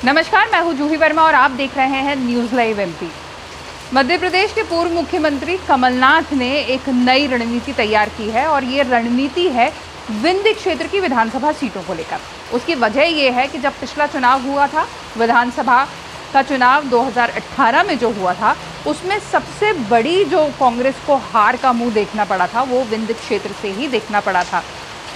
नमस्कार, मैं हूं जूही वर्मा और आप देख रहे हैं news live MP. Madhya Pradesh के पूर्व मुख्यमंत्री कमलनाथ ने एक नई रणनीति तैयार की है और ये रणनीति है विंध्य क्षेत्र की विधानसभा सीटों को लेकर। उसकी वजह ये है कि जब पिछला चुनाव हुआ था, विधानसभा का चुनाव 2018 में जो हुआ था, उसमें सबसे बड़ी जो कांग्रेस को हार का मुंह देखना पड़ा था वो विंध्य क्षेत्र से ही देखना पड़ा था।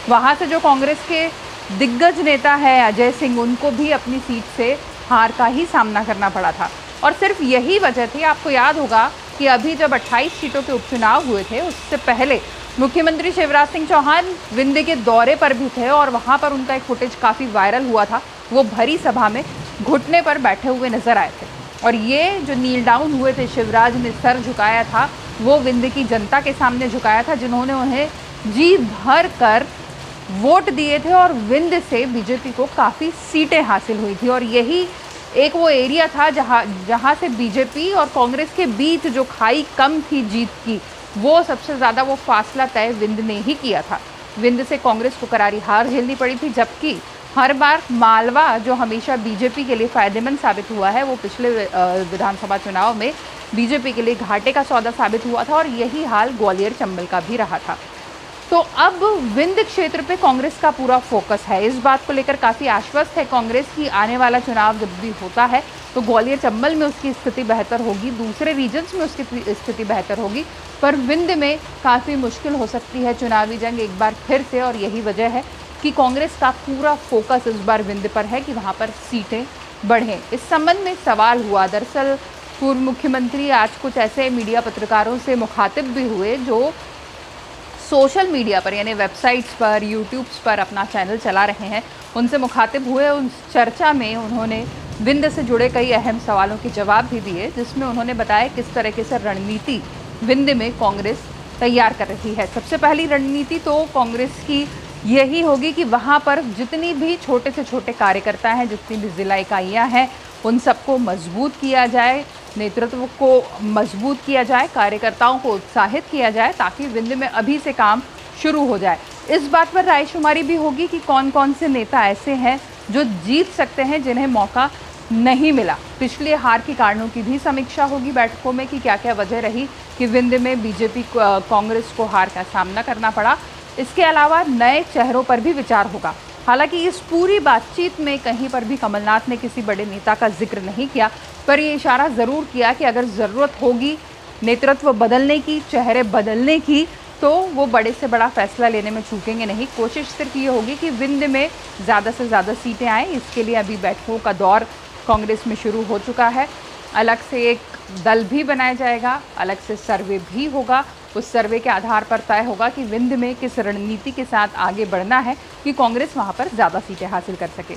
वहाँ से जो कांग्रेस के दिग्गज नेता है अजय सिंह, उनको भी अपनी सीट से हार का ही सामना करना पड़ा था। और सिर्फ यही वजह थी, आपको याद होगा कि अभी जब 28 सीटों के उपचुनाव हुए थे, उससे पहले मुख्यमंत्री शिवराज सिंह चौहान विंध्य के दौरे पर भी थे और वहाँ पर उनका एक फुटेज काफ़ी वायरल हुआ था। वो भरी सभा में घुटने पर बैठे हुए नजर आए थे और ये जो नील डाउन हुए थे, शिवराज ने सर झुकाया था, वो विंध्य की जनता के सामने झुकाया था, जिन्होंने उन्हें जी भर कर वोट दिए थे और विंध्य से बीजेपी को काफ़ी सीटें हासिल हुई थी। और यही एक वो एरिया था जहाँ से बीजेपी और कांग्रेस के बीच जो खाई कम थी जीत की, वो सबसे ज़्यादा वो फासला तय विंध्य ने ही किया था। विंध्य से कांग्रेस को करारी हार झेलनी पड़ी थी, जबकि हर बार मालवा जो हमेशा बीजेपी के लिए फ़ायदेमंद साबित हुआ है, वो पिछले विधानसभा चुनाव में बीजेपी के लिए घाटे का सौदा साबित हुआ था और यही हाल ग्वालियर चंबल का भी रहा था। तो अब विंध्य क्षेत्र पे कांग्रेस का पूरा फोकस है। इस बात को लेकर काफ़ी आश्वस्त है कांग्रेस की आने वाला चुनाव जब भी होता है तो ग्वालियर चंबल में उसकी स्थिति बेहतर होगी, दूसरे रीजन्स में उसकी स्थिति बेहतर होगी, पर विंध्य में काफ़ी मुश्किल हो सकती है चुनावी जंग एक बार फिर से। और यही वजह है कि कांग्रेस का पूरा फोकस इस बार विंध्य पर है कि वहाँ पर सीटें बढ़ें। इस संबंध में सवाल हुआ, दरअसल पूर्व मुख्यमंत्री आज कुछ ऐसे मीडिया पत्रकारों से मुखातिब भी हुए जो सोशल मीडिया पर यानी वेबसाइट्स पर, यूट्यूब्स पर अपना चैनल चला रहे हैं, उनसे मुखातिब हुए। उस चर्चा में उन्होंने विंध्य से जुड़े कई अहम सवालों के जवाब भी दिए, जिसमें उन्होंने बताया किस तरीके से रणनीति विंध्य में कांग्रेस तैयार कर रही है। सबसे पहली रणनीति तो कांग्रेस की यही होगी कि वहाँ पर जितनी भी छोटे से छोटे कार्यकर्ता हैं, जितनी भी जिला इकाइयाँ हैं, उन सबको मजबूत किया जाए, नेतृत्व को मजबूत किया जाए, कार्यकर्ताओं को उत्साहित किया जाए, ताकि विंध्य में अभी से काम शुरू हो जाए। इस बात पर रायशुमारी भी होगी कि कौन कौन से नेता ऐसे हैं जो जीत सकते हैं, जिन्हें मौका नहीं मिला। पिछले हार के कारणों की भी समीक्षा होगी बैठकों में कि क्या क्या वजह रही कि विंध्य में बीजेपी कांग्रेस को हार का सामना करना पड़ा। इसके अलावा नए चेहरों पर भी विचार होगा। हालांकि इस पूरी बातचीत में कहीं पर भी कमलनाथ ने किसी बड़े नेता का जिक्र नहीं किया, पर ये इशारा ज़रूर किया कि अगर ज़रूरत होगी नेतृत्व बदलने की, चेहरे बदलने की, तो वो बड़े से बड़ा फैसला लेने में चूकेंगे नहीं। कोशिश सिर्फ ये होगी कि विंध्य में ज़्यादा से ज़्यादा सीटें आएँ। इसके लिए अभी बैठकों का दौर कांग्रेस में शुरू हो चुका है। अलग से एक दल भी बनाया जाएगा, अलग से सर्वे भी होगा। उस सर्वे के आधार पर तय होगा कि विंध्य में किस रणनीति के साथ आगे बढ़ना है कि कांग्रेस वहां पर ज़्यादा सीटें हासिल कर सके।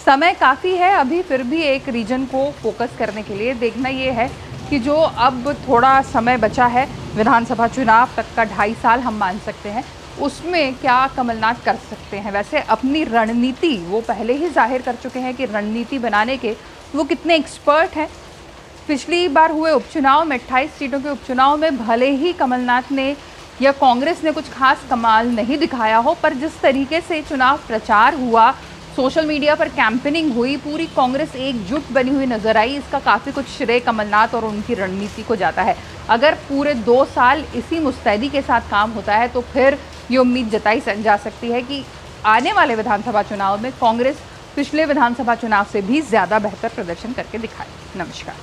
समय काफ़ी है अभी, फिर भी एक रीजन को फोकस करने के लिए देखना ये है कि जो अब थोड़ा समय बचा है विधानसभा चुनाव तक का, 2.5 साल हम मान सकते हैं, उसमें क्या कमलनाथ कर सकते हैं। वैसे अपनी रणनीति वो पहले ही जाहिर कर चुके हैं कि रणनीति बनाने के वो कितने एक्सपर्ट हैं। पिछली बार हुए उपचुनाव में 28 सीटों के उपचुनाव में भले ही कमलनाथ ने या कांग्रेस ने कुछ खास कमाल नहीं दिखाया हो, पर जिस तरीके से चुनाव प्रचार हुआ, सोशल मीडिया पर कैंपेनिंग हुई, पूरी कांग्रेस एकजुट बनी हुई नजर आई। इसका काफ़ी कुछ श्रेय कमलनाथ और उनकी रणनीति को जाता है। अगर पूरे 2 साल इसी मुस्तैदी के साथ काम होता है तो फिर ये उम्मीद जताई जा सकती है कि आने वाले विधानसभा चुनाव में कांग्रेस पिछले विधानसभा चुनाव से भी ज़्यादा बेहतर प्रदर्शन करके दिखाए। नमस्कार।